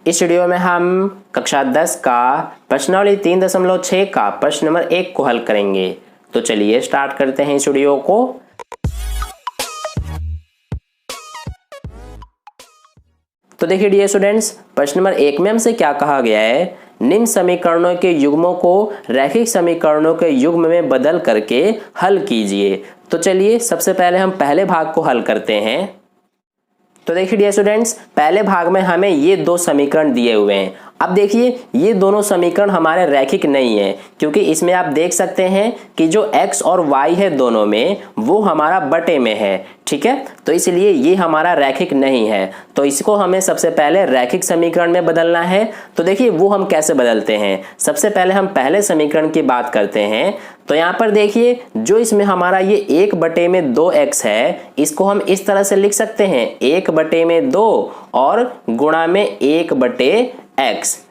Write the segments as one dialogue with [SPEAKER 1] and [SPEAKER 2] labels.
[SPEAKER 1] इस वीडियो में हम कक्षा 10 का प्रश्नावली 3.6 का प्रश्न नंबर 1 को हल करेंगे। तो चलिए स्टार्ट करते हैं इस वीडियो को। तो देखिए डियर स्टूडेंट्स, प्रश्न नंबर 1 में हमसे क्या कहा गया है, निम्न समीकरणों के युग्मों को रैखिक समीकरणों के युग्म में बदल करके हल कीजिए। तो चलिए सबसे पहले हम पहले भाग को हल करते हैं। तो देखिए डियर स्टूडेंट्स, पहले भाग में हमें ये दो समीकरण दिए हुए हैं। अब देखिए ये दोनों समीकरण हमारे रैखिक नहीं है, क्योंकि इसमें आप देख सकते हैं कि जो x और y है दोनों में वो हमारा बटे में है, ठीक है। तो इसलिए ये हमारा रैखिक नहीं है। तो इसको हमें सबसे पहले रैखिक समीकरण में बदलना है। तो देखिए वो हम कैसे बदलते हैं। सबसे पहले हम पहले समीकरण की बात करते हैं। तो यहाँ पर देखिए जो इसमें हमारा ये 1/2x है, इसको हम इस तरह से लिख सकते हैं 1/2 और गुणा में 1/x।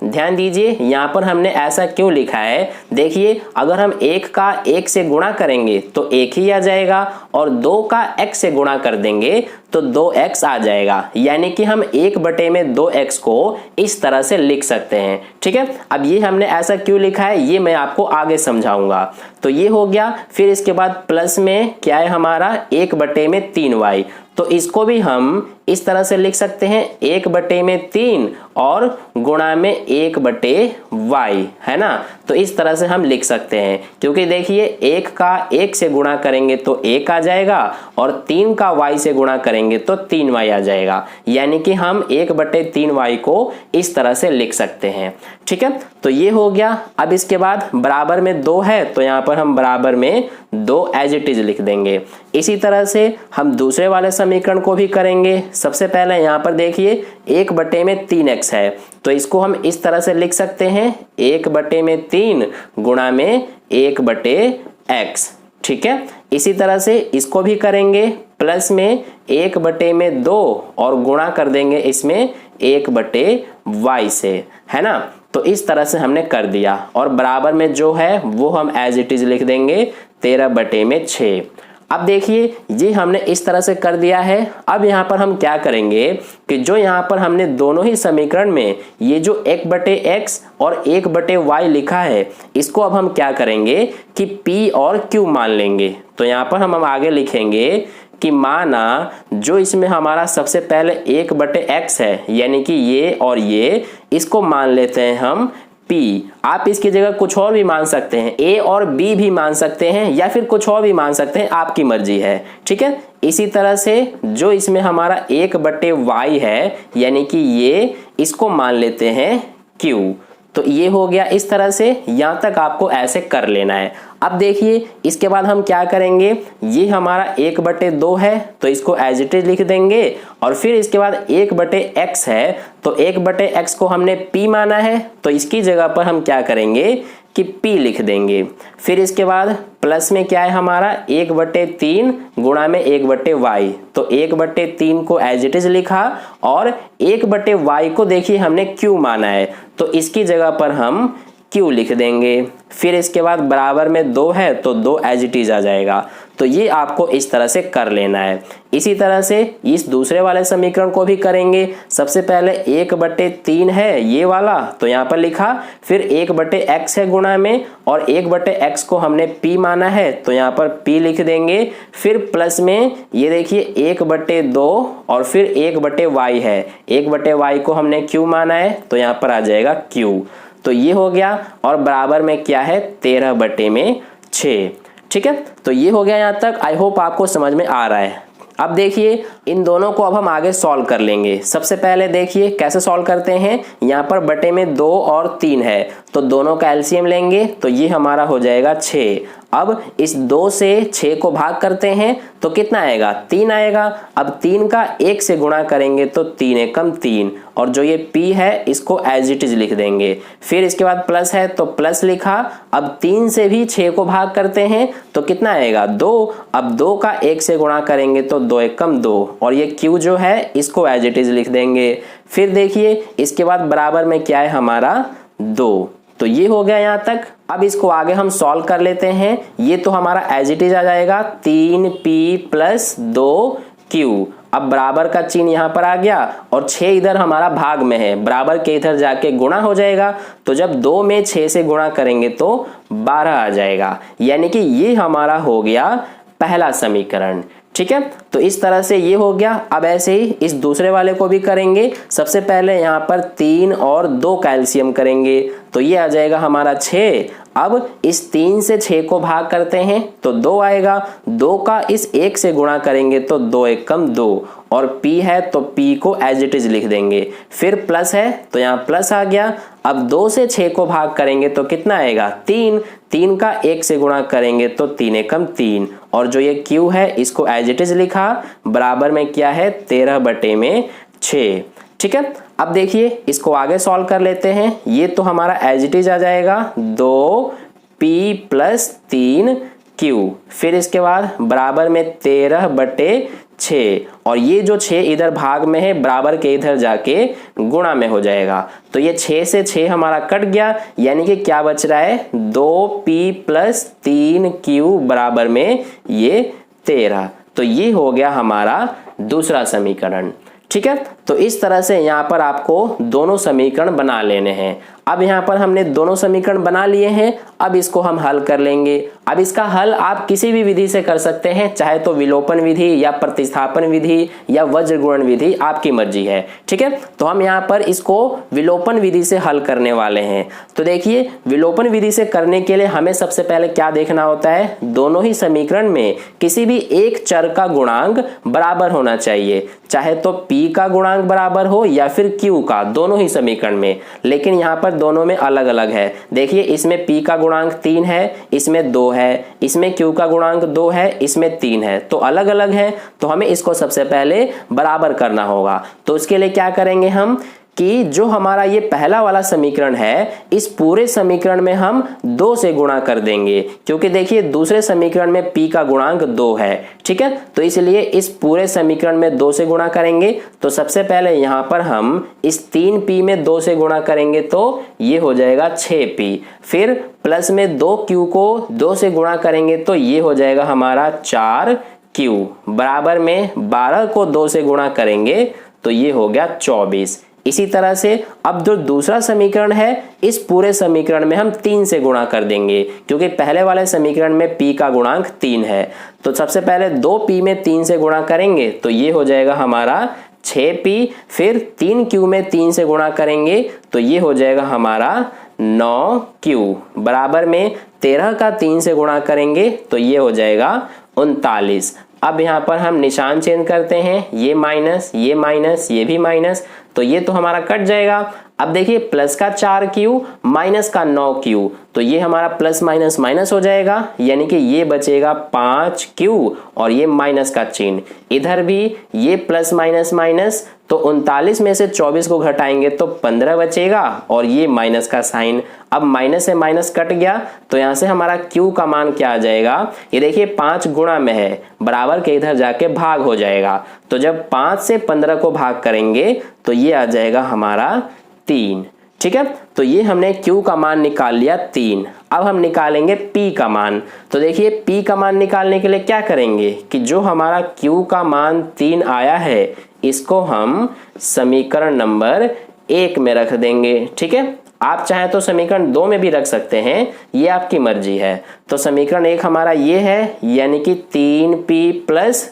[SPEAKER 1] ध्यान दीजिए यहाँ पर हमने ऐसा क्यों लिखा है। देखिए अगर हम 1 का 1 से गुणा करेंगे तो 1 ही आ जाएगा, और 2 का x से गुणा कर देंगे तो 2x आ जाएगा। यानी कि हम 1/2x को इस तरह से लिख सकते हैं, ठीक है। अब ये हमने ऐसा क्यों लिखा है ये मैं आपको आगे समझाऊंगा। तो ये हो गया। फिर इसके बाद प्लस में क्या है हमारा 1/3y। तो इसको भी हम इस तरह से लिख सकते हैं 1/3 और गुणा में 1/y, है ना। तो इस तरह से हम लिख सकते हैं, क्योंकि देखिए 1 का 1 से गुणा करेंगे तो 1 आ जाएगा, और 3 का y से गुणा करेंगे तो 3y आ जाएगा। यानी कि हम 1/3y को इस तरह से लिख सकते हैं, ठीक है। तो ये हो गया। अब इसके बाद बराबर में 2 है, तो यहाँ पर हम बराबर में 2 एज इट इज लिख देंगे। इसी तरह से हम दूसरे वाले समीकरण को भी करेंगे। सबसे पहले यहाँ पर देखिए 1/3x है, तो इसको हम इस तरह से लिख सकते हैं 1/3 गुणा में 1/x, ठीक है। इसी तरह से इसको भी करेंगे प्लस में 1/2 और गुणा कर देंगे इसमें 1/y से, है ना। तो इस तरह से हमने कर दिया, और बराबर में जो है वो हम एज इट इज लिख देंगे 13/6। अब देखिए ये हमने इस तरह से कर दिया है। अब यहाँ पर हम क्या करेंगे कि जो यहाँ पर हमने दोनों ही समीकरण में ये जो 1/x और 1/y लिखा है, इसको अब हम क्या करेंगे कि p और q मान लेंगे। तो यहाँ पर हम आगे लिखेंगे कि माना जो इसमें हमारा सबसे पहले 1/x है, यानी कि ये और ये, इसको मान लेते हैं हम P। आप इसकी जगह कुछ और भी मान सकते हैं, A और B भी मान सकते हैं, या फिर कुछ और भी मान सकते हैं, आपकी मर्जी है, ठीक है। इसी तरह से जो इसमें हमारा 1/y है, यानी कि ये, इसको मान लेते हैं Q। तो ये हो गया इस तरह से। यहाँ तक आपको ऐसे कर लेना है। अब देखिए इसके बाद हम क्या करेंगे, ये हमारा 1/2 है, तो इसको एज इट इज लिख देंगे, और फिर इसके बाद 1/x है, तो 1/x को हमने p माना है, तो इसकी जगह पर हम क्या करेंगे कि p लिख देंगे। फिर इसके बाद प्लस में क्या है हमारा 1/3 गुणा में 1/y, तो 1/3 को एज इट इज लिखा, और 1/y को देखिए हमने q माना है, तो इसकी जगह पर हम q लिख देंगे। फिर इसके बाद बराबर में 2 है, तो 2 एज इट इज आ जाएगा। तो ये आपको इस तरह से कर लेना है। इसी तरह से इस दूसरे वाले समीकरण को भी करेंगे। सबसे पहले 1/3 है ये वाला, तो यहाँ पर लिखा, फिर 1/x है गुणा में, और 1/x को हमने p माना है, तो यहाँ पर p लिख देंगे। फिर प्लस में ये देखिए 1/2 और फिर 1/y है, 1/y को हमने q माना है, तो यहाँ पर आ जाएगा q। तो ये हो गया, और बराबर में क्या है 13/6, ठीक है। तो ये हो गया यहाँ तक। आई होप आपको समझ में आ रहा है। अब देखिए इन दोनों को अब हम आगे सॉल्व कर लेंगे। सबसे पहले देखिए कैसे सॉल्व करते हैं। यहाँ पर बटे में 2 और 3 है, तो दोनों का एलसीएम लेंगे, तो ये हमारा हो जाएगा 6। अब इस 2 से 6 को भाग करते हैं तो कितना आएगा, 3 आएगा। अब 3 का 1 से गुणा करेंगे तो 3 एकम 3, और जो ये p है इसको एज इट इज लिख देंगे। फिर इसके बाद प्लस है तो प्लस लिखा। अब 3 से भी 6 को भाग करते हैं तो कितना आएगा, 2। अब 2 का 1 से गुणा करेंगे तो 2 एकम 2, और ये q जो है इसको एज इट इज लिख देंगे। फिर देखिए इसके बाद बराबर में क्या है हमारा 2। तो ये हो गया यहाँ तक। अब इसको आगे हम सॉल्व कर लेते हैं। ये तो हमारा एज इट इज आ जाएगा 3p + 2q। अब बराबर का चिन्ह यहाँ पर आ गया और 6 इधर हमारा भाग में है, बराबर के इधर जाके गुणा हो जाएगा। तो जब 2 में 6 से गुणा करेंगे तो 12 आ जाएगा, यानी कि ये हमारा हो गया पहला समीकरण। ठीक है, तो इस तरह से ये हो गया। अब ऐसे ही इस दूसरे वाले को भी करेंगे। सबसे पहले यहाँ पर 3 और 2 कैल्शियम करेंगे तो ये आ जाएगा हमारा 6। अब इस 3 से 6 को भाग करते हैं तो 2 आएगा, 2 का इस 1 से गुणा करेंगे तो 2 1 कम 2, और p है तो p को एज इट इज लिख देंगे। फिर प्लस है तो यहाँ प्लस आ गया। अब 2 से 6 को भाग करेंगे तो कितना आएगा 3, 3 का 1 से गुणा करेंगे तो 3 एकम 3, और जो ये q है इसको एज इट इज लिखा, बराबर में क्या है 13/6। ठीक है, अब देखिए इसको आगे सॉल्व कर लेते हैं। ये तो हमारा एज इट इज आ जाएगा 2p + 3q, फिर इसके बाद बराबर में 13/6, और ये जो 6 इधर भाग में है बराबर के इधर जाके गुणा में हो जाएगा। तो ये 6 से 6 हमारा कट गया, यानी कि क्या बच रहा है 2p + 3q बराबर में ये 13। तो ये हो गया हमारा दूसरा समीकरण। ठीक है, तो इस तरह से यहाँ पर आपको दोनों समीकरण बना लेने हैं। अब यहाँ पर हमने दोनों समीकरण बना लिए हैं, अब इसको हम हल कर लेंगे। अब इसका हल आप किसी भी विधि से कर सकते हैं, चाहे तो विलोपन विधि या प्रतिस्थापन विधि या वज्र गुणन विधि, आपकी मर्जी है। ठीक है, तो हम यहाँ पर इसको विलोपन विधि से हल करने वाले हैं। तो देखिए विलोपन विधि से करने के लिए हमें सबसे पहले क्या देखना होता है, दोनों ही समीकरण में किसी भी एक चर का गुणांक बराबर होना चाहिए, चाहे तो p का गुणांक बराबर हो या फिर q का, दोनों ही समीकरण में। लेकिन यहाँ पर दोनों में अलग अलग है। देखिए इसमें p का गुणांक 3 है, इसमें 2 है, इसमें q का गुणांक 2 है, इसमें 3 है, तो अलग अलग है। तो हमें इसको सबसे पहले बराबर करना होगा। तो उसके लिए क्या करेंगे हम कि जो हमारा ये पहला वाला समीकरण है, इस पूरे समीकरण में हम 2 से गुणा कर देंगे, क्योंकि देखिए दूसरे समीकरण में p का गुणांक 2 है। ठीक है, तो इसलिए इस पूरे समीकरण में 2 से गुणा करेंगे। तो सबसे पहले यहाँ पर हम इस 3p में 2 से गुणा करेंगे तो ये हो जाएगा 6p, फिर प्लस में 2q को 2 से गुणा करेंगे तो ये हो जाएगा हमारा 4q, बराबर में 12 को 2 से गुणा करेंगे तो ये हो गया 24। इसी तरह से अब जो दूसरा समीकरण है, इस पूरे समीकरण में हम 3 से गुणा कर देंगे, क्योंकि पहले वाले समीकरण में p का गुणांक 3 है। तो सबसे पहले 2p में 3 से गुणा करेंगे तो ये हो जाएगा हमारा 6p, फिर 3q में 3 से गुणा करेंगे तो ये हो जाएगा हमारा 9q, बराबर में 13 का 3 से गुणा करेंगे तो ये हो जाएगा 39। अब यहाँ पर हम निशान चेंज करते हैं, ये माइनस, ये माइनस, ये भी माइनस, तो ये तो हमारा कट जाएगा। अब देखिए प्लस का 4q माइनस का 9q, तो ये हमारा प्लस माइनस माइनस हो जाएगा, यानी कि ये बचेगा 5q और ये माइनस का चिन्ह, इधर भी ये प्लस माइनस माइनस, तो 39 में से 24 को घटाएंगे तो 15 बचेगा और ये माइनस का साइन। अब माइनस से माइनस कट गया तो यहाँ से हमारा q का मान क्या आ जाएगा, ये देखिए 5 गुणा में है, बराबर के इधर जाके भाग हो जाएगा। तो जब 5 से 15 को भाग करेंगे तो ये आ जाएगा हमारा 3। ठीक है, तो ये हमने q का मान निकाल लिया 3। अब हम निकालेंगे p का मान। तो देखिए p का मान निकालने के लिए क्या करेंगे कि जो हमारा q का मान 3 आया है, इसको हम समीकरण नंबर 1 में रख देंगे। ठीक है, आप चाहे तो समीकरण 2 में भी रख सकते हैं, ये आपकी मर्जी है। तो समीकरण 1 हमारा ये है, यानी कि 3p +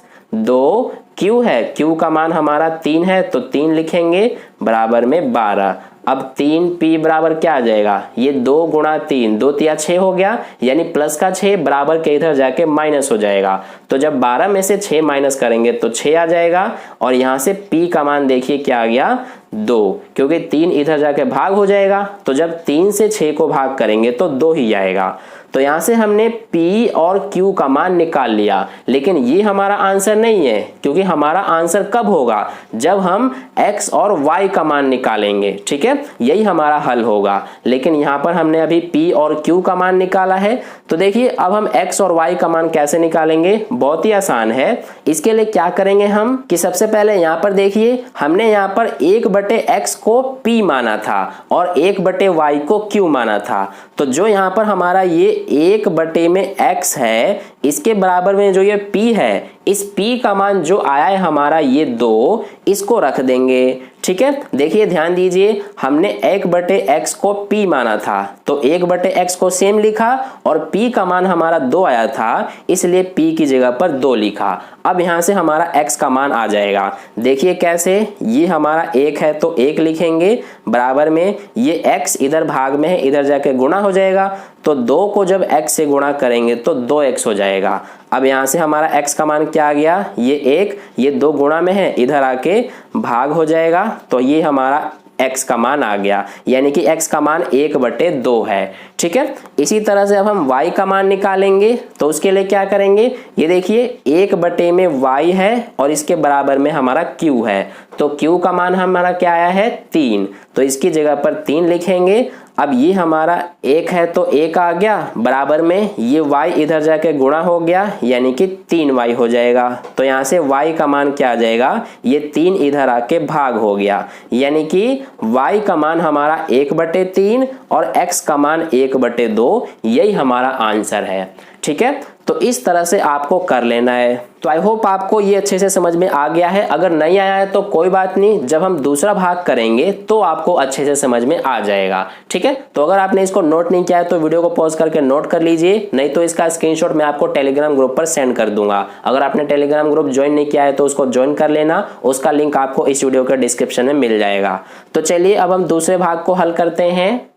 [SPEAKER 1] 2q है, q का मान हमारा 3 है तो 3 लिखेंगे, बराबर में 12। अब 3p बराबर क्या आ जाएगा, ये 2 गुणा 3, 2 तिया 6 हो गया, यानी प्लस का 6 बराबर के इधर जाके माइनस हो जाएगा। तो जब 12 में से 6 माइनस करेंगे तो 6 आ जाएगा, और यहाँ से p का मान देखिए क्या आ गया 2, क्योंकि 3 इधर जाके भाग हो जाएगा। तो जब 3 से 6 को भाग करेंगे तो 2 ही आएगा। तो यहाँ से हमने p और q का मान निकाल लिया, लेकिन ये हमारा आंसर नहीं है, क्योंकि हमारा आंसर कब होगा, जब हम x और y का मान निकालेंगे। ठीक है, यही हमारा हल होगा। लेकिन यहाँ पर हमने अभी p और q का मान निकाला है। तो देखिए अब हम x और y का मान कैसे निकालेंगे, बहुत ही आसान है। इसके लिए क्या करेंगे हम कि सबसे पहले यहाँ पर देखिए हमने यहाँ पर 1/x को p माना था और 1/y को q माना था। तो जो यहाँ पर हमारा ये 1/x है, इसके बराबर में जो ये p है, इस p का मान जो आया है हमारा ये 2, इसको रख देंगे। ठीक है, देखिए ध्यान दीजिए, हमने 1/x को p माना था तो 1/x को सेम लिखा और p का मान हमारा 2 आया था, इसलिए p की जगह पर 2 लिखा। अब यहां से हमारा x का मान आ जाएगा। देखिए कैसे, ये हमारा 1 है तो 1 लिखेंगे, बराबर में ये x इधर भाग में है, इधर जाके गुणा हो जाएगा, तो 2 को जब x से गुणा करेंगे तो 2x हो जाएगा। अब यहाँ से हमारा x का मान क्या आ गया, ये 1, ये 2 गुणा में है, इधर आके भाग हो जाएगा, तो ये हमारा x का मान आ गया, यानी कि x का मान 1/2 है। ठीक है, इसी तरह से अब हम y का मान निकालेंगे, तो उसके लिए क्या करेंगे, ये देखिए 1/y है और इसके बराबर में हमारा q है, तो q का मान हमारा क्या आया है 3, तो इसकी जगह पर 3 लिखेंगे। अब ये हमारा 1 है तो 1 आ गया, बराबर में ये y इधर जाके गुणा हो गया, यानी कि 3y हो जाएगा। तो यहाँ से y का मान क्या आ जाएगा, ये 3 इधर आके भाग हो गया, यानी कि y का मान हमारा 1/3 और x का मान 1/2, यही हमारा आंसर है। ठीक है, तो इस तरह से आपको कर लेना है। तो आई होप आपको ये अच्छे से समझ में आ गया है। अगर नहीं आया है तो कोई बात नहीं, जब हम दूसरा भाग करेंगे तो आपको अच्छे से समझ में आ जाएगा। ठीक है, तो अगर आपने इसको नोट नहीं किया है तो वीडियो को पॉज करके नोट कर लीजिए, नहीं तो इसका स्क्रीनशॉट मैं आपको टेलीग्राम ग्रुप पर सेंड कर दूंगा। अगर आपने टेलीग्राम ग्रुप ज्वाइन नहीं किया है तो उसको ज्वाइन कर लेना, उसका लिंक आपको इस वीडियो के डिस्क्रिप्शन में मिल जाएगा। तो चलिए अब हम दूसरे भाग को हल करते हैं।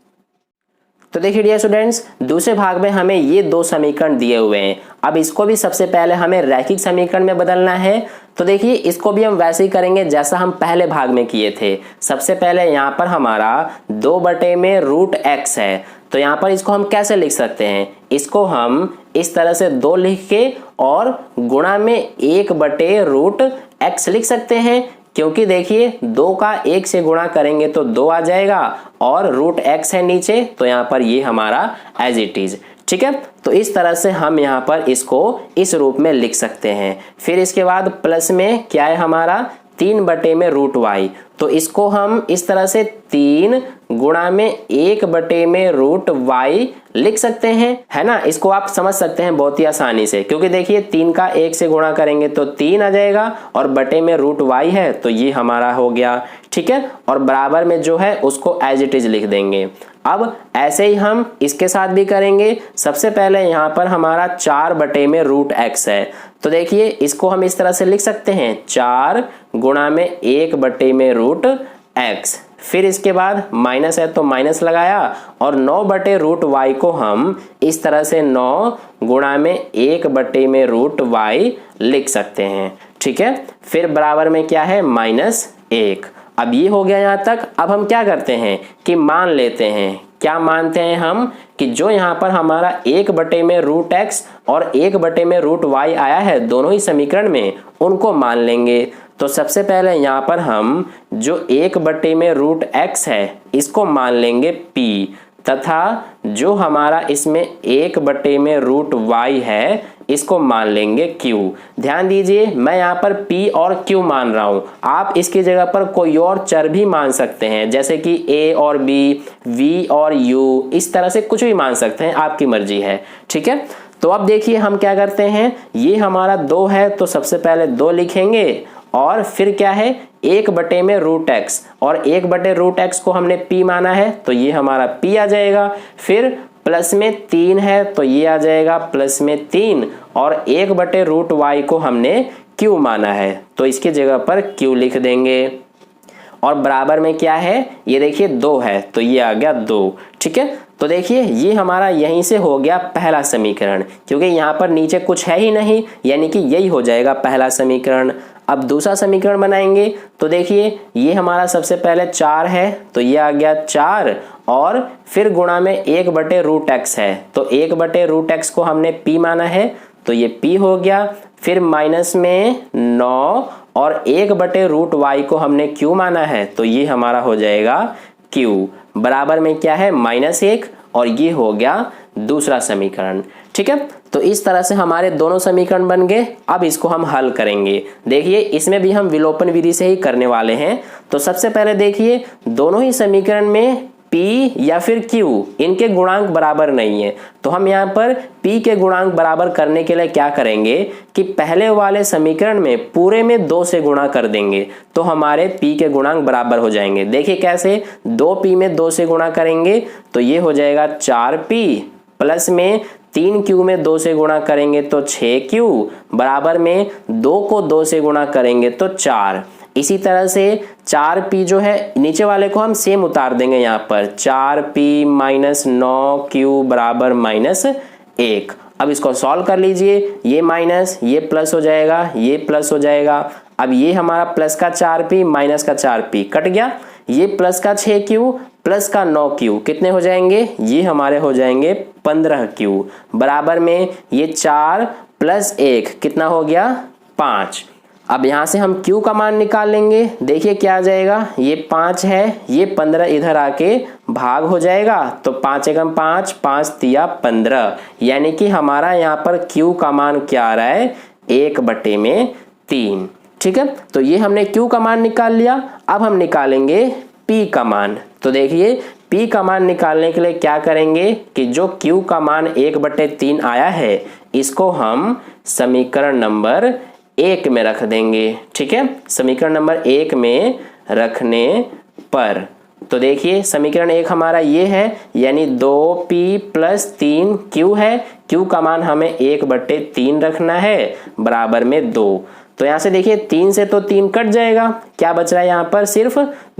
[SPEAKER 1] तो देखिए डियर स्टूडेंट्स, दूसरे भाग में हमें ये 2 समीकरण दिए हुए हैं। अब इसको भी सबसे पहले हमें रैखिक समीकरण में बदलना है। तो देखिए इसको भी हम वैसे ही करेंगे जैसा हम पहले भाग में किए थे। सबसे पहले यहाँ पर हमारा 2/√x है, तो यहाँ पर इसको हम कैसे लिख सकते हैं, इसको हम इस तरह से 2 लिख के और गुणा में 1/√x लिख सकते हैं, क्योंकि देखिए 2 का 1 से गुणा करेंगे तो 2 आ जाएगा और √x है नीचे, तो यहाँ पर ये हमारा एज इट इज। ठीक है, तो इस तरह से हम यहाँ पर इसको इस रूप में लिख सकते हैं। फिर इसके बाद प्लस में क्या है हमारा 3/√y, तो इसको हम इस तरह से 3 गुणा में 1/√y लिख सकते हैं, है ना। इसको आप समझ सकते हैं बहुत ही आसानी से, क्योंकि देखिए 3 का 1 से गुणा करेंगे तो 3 आ जाएगा और बटे में √y है तो ये हमारा हो गया। ठीक है, और बराबर में जो है उसको एज इट इज लिख देंगे। अब ऐसे ही हम इसके साथ भी करेंगे। सबसे पहले यहाँ पर हमारा 4/√x है, तो देखिए इसको हम इस तरह से लिख सकते हैं 4 गुणा में 1/√x। फिर इसके बाद माइनस है तो माइनस लगाया और 9/√y को हम इस तरह से 9 गुणा में 1/√y लिख सकते हैं। ठीक है, फिर बराबर में क्या है -1। अब ये हो गया यहाँ तक। अब हम क्या करते हैं कि मान लेते हैं, क्या मानते हैं हम कि जो यहाँ पर हमारा 1/√x और 1/√y आया है दोनों ही समीकरण में, उनको मान लेंगे। तो सबसे पहले यहाँ पर हम जो 1/√x है इसको मान लेंगे p, तथा जो हमारा इसमें 1/√y है इसको मान लेंगे q। ध्यान दीजिए मैं यहाँ पर p और q मान रहा हूँ, आप इसकी जगह पर कोई और चर भी मान सकते हैं, जैसे कि a और b, v और u, इस तरह से कुछ भी मान सकते हैं, आपकी मर्जी है। ठीक है, तो अब देखिए हम क्या करते हैं, ये हमारा 2 है तो सबसे पहले 2 लिखेंगे और फिर क्या है 1/√x और 1/√x को हमने p माना है तो ये हमारा p आ जाएगा। फिर प्लस में 3 है तो ये आ जाएगा प्लस में 3 और 1/√y को हमने q माना है तो इसकी जगह पर q लिख देंगे। और बराबर में क्या है, ये देखिए 2 है तो ये आ गया 2। ठीक है, तो देखिए ये हमारा यहीं से हो गया पहला समीकरण, क्योंकि यहाँ पर नीचे कुछ है ही नहीं, यानी कि यही हो जाएगा पहला समीकरण। अब दूसरा समीकरण बनाएंगे, तो देखिए ये हमारा सबसे पहले 4 है तो ये आ गया 4 और फिर गुणा में 1/√x है तो 1/√x को हमने p माना है तो ये p हो गया। फिर माइनस में 9 और 1/√y को हमने q माना है तो ये हमारा हो जाएगा q। बराबर में क्या है -1 और ये हो गया दूसरा समीकरण। ठीक है, तो इस तरह से हमारे दोनों समीकरण बन गए। अब इसको हम हल करेंगे। देखिए इसमें भी हम विलोपन विधि से ही करने वाले हैं। तो सबसे पहले देखिए दोनों ही समीकरण में p P या फिर Q इनके गुणांक बराबर नहीं है, तो हम यहाँ पर P के गुणांक बराबर करने के लिए क्या करेंगे कि पहले वाले समीकरण में पूरे में 2 से गुणा कर देंगे, तो हमारे P के गुणांक बराबर हो जाएंगे। देखिए कैसे, 2P में 2 से गुणा करेंगे तो ये हो जाएगा 4P, प्लस में 3Q में 2 से गुणा करेंगे तो 6Q, बराबर में 2 को 2 से गुणा करेंगे तो 4। इसी तरह से 4P जो है नीचे वाले को हम सेम उतार देंगे यहाँ पर, 4P माइनस 9Q बराबर माइनस 1। अब इसको सॉल्व कर लीजिए, ये माइनस ये प्लस हो जाएगा, ये प्लस हो जाएगा। अब ये हमारा प्लस का 4P माइनस का 4P कट गया, ये प्लस का 6Q प्लस का 9Q कितने हो जाएंगे, ये हमारे हो जाएंगे 15Q, बराबर में ये 4 प्लस 1 कितना हो गया 5। अब यहाँ से हम Q का मान निकाल लेंगे, देखिए क्या आ जाएगा, ये 5 है, ये 15 इधर आके भाग हो जाएगा, तो 5 एकम 5, 5 तिया 15, यानी कि हमारा यहाँ पर Q का मान क्या आ रहा है 1/3। ठीक है, तो ये हमने Q का मान निकाल लिया। अब हम निकालेंगे P का मान। तो देखिए P का मान निकालने के लिए क्या करेंगे कि जो Q का मान 1/3 आया है इसको हम समीकरण नंबर 1 में रख देंगे। ठीक है, समीकरण नंबर 1 में रखने पर तो देखिए समीकरण 1 हमारा ये है, यानी 2P प्लस 3Q है, Q का मान हमें 1/3 रखना है, बराबर में 2। तो यहाँ से देखिए 3 से तो 3 कट जाएगा, क्या बच रहा है यहाँ पर सिर्फ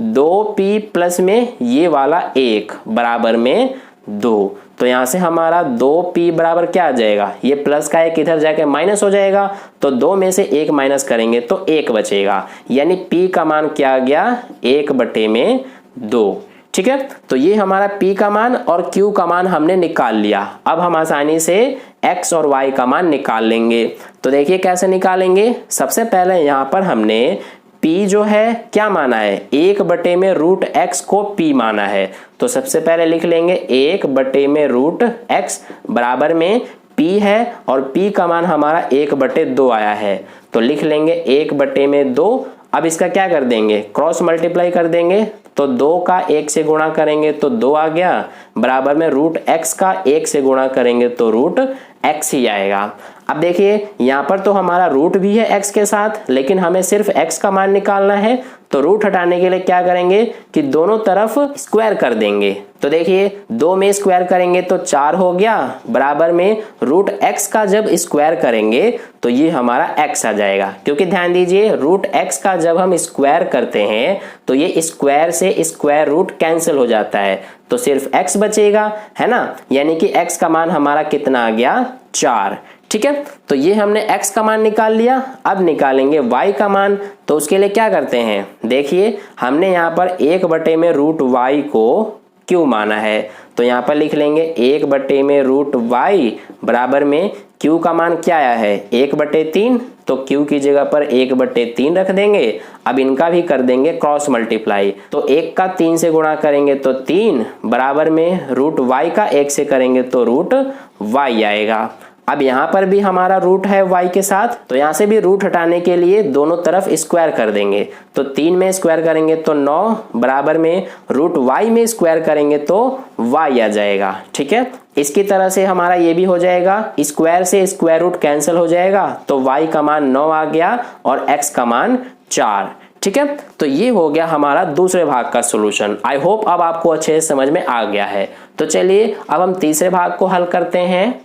[SPEAKER 1] 2P प्लस में ये वाला 1 बराबर में 2। तो यहाँ से हमारा 2P बराबर क्या आ जाएगा, ये प्लस का 1 इधर जाके माइनस हो जाएगा, तो 2 में से 1 माइनस करेंगे तो 1 बचेगा, यानी P का मान क्या आ गया 1/2। ठीक है, तो ये हमारा P का मान और Q का मान हमने निकाल लिया। अब हम आसानी से X और Y का मान निकाल लेंगे। तो देखिए कैसे निकालेंगे, सबसे पहले यहाँ पर हमने P जो है क्या माना है, 1/√x को P माना है, तो सबसे पहले लिख लेंगे 1/√x बराबर में P है और P का मान हमारा 1/2 आया है, तो लिख लेंगे 1/2। अब इसका क्या कर देंगे, क्रॉस मल्टीप्लाई कर देंगे, तो 2 का 1 से गुणा करेंगे तो 2 आ गया, बराबर में √x का 1 से गुणा करेंगे तो √x ही आएगा। अब देखिए यहाँ पर तो हमारा रूट भी है x के साथ, लेकिन हमें सिर्फ x का मान निकालना है, तो रूट हटाने के लिए क्या करेंगे कि दोनों तरफ स्क्वायर कर देंगे। तो देखिए 2 में स्क्वायर करेंगे तो 4 हो गया, बराबर में √x का जब स्क्वायर करेंगे तो ये हमारा x आ जाएगा, क्योंकि ध्यान दीजिए √x का जब हम स्क्वायर करते हैं तो ये स्क्वायर से स्क्वायर रूट कैंसिल हो जाता है, तो सिर्फ x बचेगा, है ना, यानी कि x का मान हमारा कितना आ गया 4। ठीक है, तो ये हमने x का मान निकाल लिया। अब निकालेंगे y का मान, तो उसके लिए क्या करते हैं, देखिए हमने यहाँ पर 1/√y को q माना है, तो यहाँ पर लिख लेंगे 1/√y बराबर में q का मान क्या आया है 1/3, तो q की जगह पर 1/3 रख देंगे। अब इनका भी कर देंगे क्रॉस मल्टीप्लाई, तो 1 का 3 से गुणा करेंगे तो 3 बराबर में √y का 1 से करेंगे तो √y आएगा। अब यहाँ पर भी हमारा रूट है y के साथ, तो यहाँ से भी रूट हटाने के लिए दोनों तरफ स्क्वायर कर देंगे, तो 3 में स्क्वायर करेंगे तो 9 बराबर में √y में स्क्वायर करेंगे तो y आ जाएगा। ठीक है, इसकी तरह से हमारा ये भी हो जाएगा, स्क्वायर से स्क्वायर रूट कैंसिल हो जाएगा, तो y का मान 9 आ गया और x का मान 4। ठीक है, तो ये हो गया हमारा दूसरे भाग का सॉल्यूशन। आई होप अब आपको अच्छे से समझ में आ गया है। तो चलिए अब हम तीसरे भाग को हल करते हैं।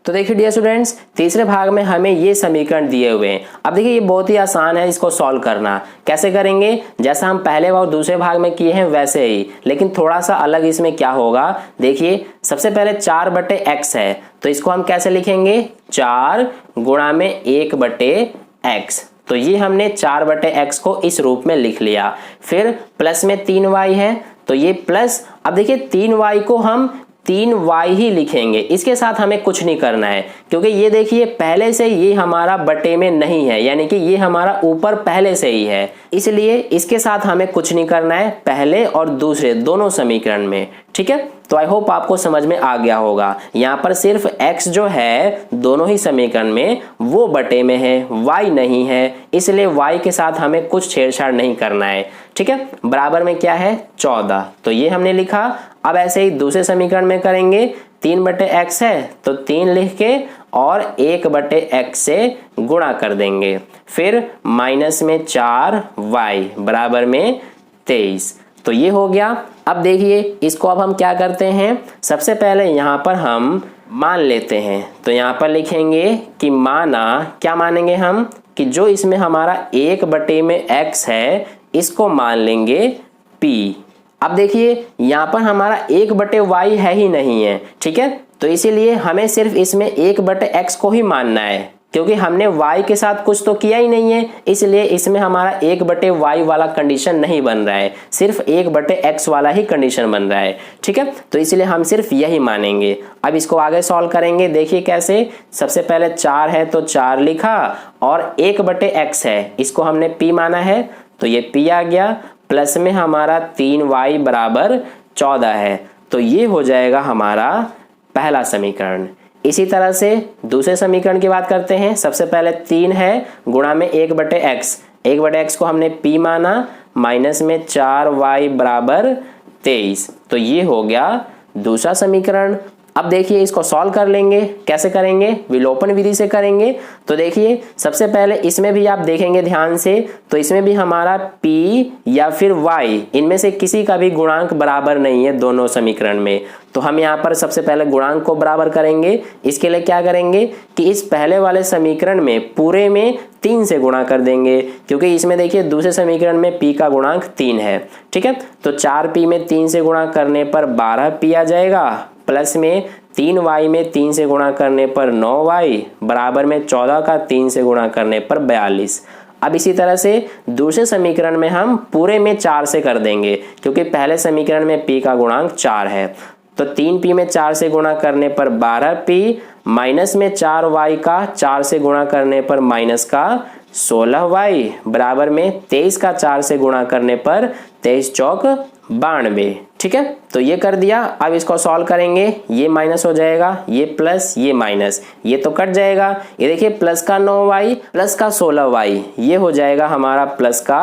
[SPEAKER 1] तो देखिए डियर स्टूडेंट्स, तीसरे भाग में हमें ये समीकरण दिए हुए हैं। अब देखिए ये बहुत ही आसान है इसको सॉल्व करना। कैसे करेंगे, जैसा हम पहले और दूसरे भाग में किए हैं वैसे ही, लेकिन थोड़ा सा अलग इसमें क्या होगा, देखिए सबसे पहले 4/x है, तो इसको हम कैसे लिखेंगे 4 गुणा में 1/x, तो ये हमने 4/x को इस रूप में लिख लिया। फिर प्लस में 3y है, तो ये प्लस, अब देखिए 3y को हम 3y ही लिखेंगे, इसके साथ हमें कुछ नहीं करना है, क्योंकि ये देखिए पहले से ये हमारा बटे में नहीं है, यानी कि ये हमारा ऊपर पहले से ही है, इसलिए इसके साथ हमें कुछ नहीं करना है पहले और दूसरे दोनों समीकरण में। ठीक है, तो आई होप आपको समझ में आ गया होगा। यहाँ पर सिर्फ x जो है दोनों ही समीकरण में वो बटे में है, y नहीं है, इसलिए y के साथ हमें कुछ छेड़छाड़ नहीं करना है। ठीक है, बराबर में क्या है 14, तो ये हमने लिखा। अब ऐसे ही दूसरे समीकरण में करेंगे, 3/x है तो 3 लिख के और 1/x से गुणा कर देंगे, फिर माइनस में 4y बराबर में 23, तो ये हो गया। अब देखिए इसको अब हम क्या करते हैं, सबसे पहले यहाँ पर हम मान लेते हैं, तो यहाँ पर लिखेंगे कि माना, क्या मानेंगे हम कि जो इसमें हमारा 1/x है इसको मान लेंगे p। अब देखिए यहाँ पर हमारा 1/y है ही नहीं है, ठीक है, तो इसीलिए हमें सिर्फ इसमें 1/x को ही मानना है, क्योंकि हमने y के साथ कुछ तो किया ही नहीं है, इसलिए इसमें हमारा 1/y वाला कंडीशन नहीं बन रहा है, सिर्फ 1/x वाला ही कंडीशन बन रहा है। ठीक है, तो इसलिए हम सिर्फ यही मानेंगे। अब इसको आगे सॉल्व करेंगे, देखिए कैसे। सबसे पहले 4 है तो 4 लिखा और 1/x है, इसको हमने p माना है तो ये p आ गया, प्लस में हमारा 3y बराबर 14 है, तो ये हो जाएगा हमारा पहला समीकरण। इसी तरह से दूसरे समीकरण की बात करते हैं। सबसे पहले 3 है गुणा में 1/x को हमने p माना, माइनस में 4y बराबर 23, तो ये हो गया दूसरा समीकरण। अब देखिए इसको सॉल्व कर लेंगे, कैसे करेंगे, विलोपन विधि से करेंगे। तो देखिए सबसे पहले इसमें भी आप देखेंगे ध्यान से, तो इसमें भी हमारा p या फिर y, इनमें से किसी का भी गुणांक बराबर नहीं है दोनों समीकरण में, तो हम यहाँ पर सबसे पहले गुणांक को बराबर करेंगे। इसके लिए क्या करेंगे कि इस पहले वाले समीकरण में पूरे में 3 से गुणा कर देंगे, क्योंकि इसमें देखिए दूसरे समीकरण में p का गुणांक 3 है। ठीक है, तो 4p में 3 से गुणा करने पर 12p आ जाएगा, प्लस में 3y में 3 से गुणा करने पर 9y बराबर में 14 का 3 से गुणा करने पर 42। अब इसी तरह से दूसरे समीकरण में हम पूरे में 4 से कर देंगे, क्योंकि पहले समीकरण में p का गुणांक 4 है, तो 3p में 4 से गुणा करने पर 12p, माइनस में 4y का 4 से गुणा करने पर माइनस का 16y बराबर में 23 का 4 से गुणा करने पर 23 चौक 92। ठीक है, तो ये कर दिया। अब इसको सॉल्व करेंगे, ये माइनस हो जाएगा, ये प्लस, ये माइनस, ये तो कट जाएगा। ये देखिए प्लस का 9y प्लस का 16y, ये हो जाएगा हमारा प्लस का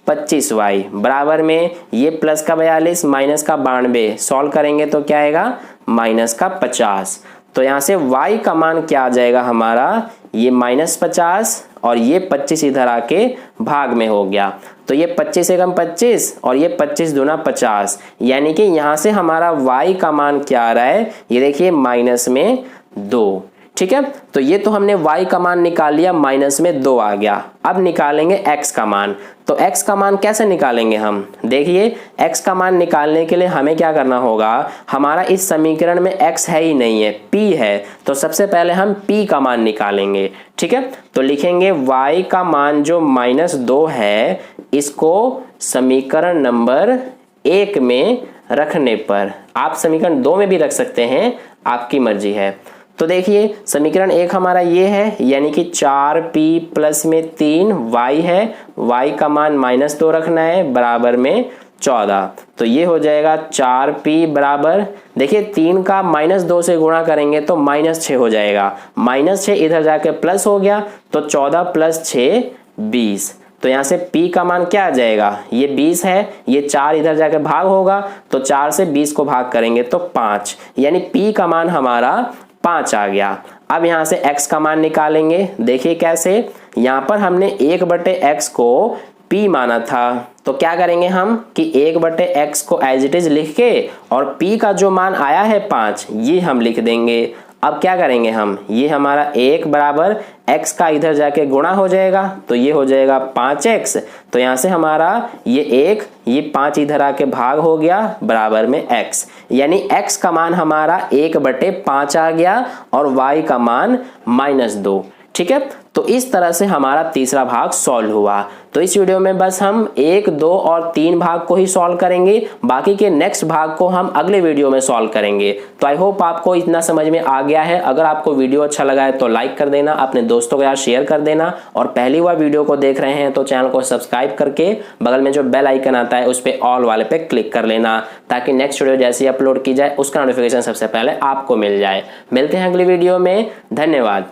[SPEAKER 1] 25y बराबर में ये प्लस का 42 माइनस का 92, सॉल्व करेंगे तो क्या आएगा माइनस का 50। तो यहाँ से y का मान क्या आ जाएगा हमारा, ये -50 और ये 25 इधर आके भाग में हो गया, तो ये 25 एकम 25 और ये 25 दूना 50, यानी कि यहाँ से हमारा y का मान क्या आ रहा है, ये देखिए -2। ठीक है, तो ये तो हमने y का मान निकाल लिया, -2 आ गया। अब निकालेंगे x का मान, तो x का मान कैसे निकालेंगे हम, देखिए x का मान निकालने के लिए हमें क्या करना होगा, हमारा इस समीकरण में x है ही नहीं है, p है, तो सबसे पहले हम p का मान निकालेंगे। ठीक है, तो लिखेंगे y का मान जो -2 है, इसको समीकरण नंबर 1 में रखने पर, आप समीकरण 2 में भी रख सकते हैं, आपकी मर्जी है। तो देखिए समीकरण 1 हमारा ये है, यानी कि 4p प्लस में 3y है, y का मान -2 रखना है बराबर में 14, तो ये हो जाएगा 4p बराबर, देखिए 3 का -2 से गुणा करेंगे तो -6 हो जाएगा, -6 इधर जाके प्लस हो गया, तो 14 प्लस 6 20, तो यहाँ से p का मान क्या आ जाएगा, ये 20 है, ये 4 इधर जाके भाग होगा, तो 4 से 20 को भाग करेंगे तो 5, यानी p का मान हमारा 5 आ गया। अब यहाँ से x का मान निकालेंगे, देखिए कैसे, यहाँ पर हमने 1/x को p माना था, तो क्या करेंगे हम कि 1/x को एज इट इज लिख के और p का जो मान आया है 5, ये हम लिख देंगे। अब क्या करेंगे हम, ये हमारा 1 बराबर x का इधर जाके गुणा हो जाएगा, तो ये हो जाएगा 5x, तो यहाँ से हमारा ये 1, ये 5 इधर आके भाग हो गया बराबर में x, यानी x का मान हमारा 1/5 आ गया और y का मान -2। ठीक है, तो इस तरह से हमारा तीसरा भाग सॉल्व हुआ। तो इस वीडियो में बस हम 1, 2 और 3 भाग को ही सॉल्व करेंगे, बाकी के नेक्स्ट भाग को हम अगले वीडियो में सॉल्व करेंगे। तो आई होप आपको इतना समझ में आ गया है। अगर आपको वीडियो अच्छा लगा है तो लाइक कर देना, अपने दोस्तों के साथ शेयर कर देना, और पहली बार वीडियो को देख रहे हैं तो चैनल को सब्सक्राइब करके बगल में जो बेल आइकन आता है उस पर ऑल वाले पे क्लिक कर लेना, ताकि नेक्स्ट वीडियो जैसे ही अपलोड की जाए उसका नोटिफिकेशन सबसे पहले आपको मिल जाए। मिलते हैं अगली वीडियो में, धन्यवाद।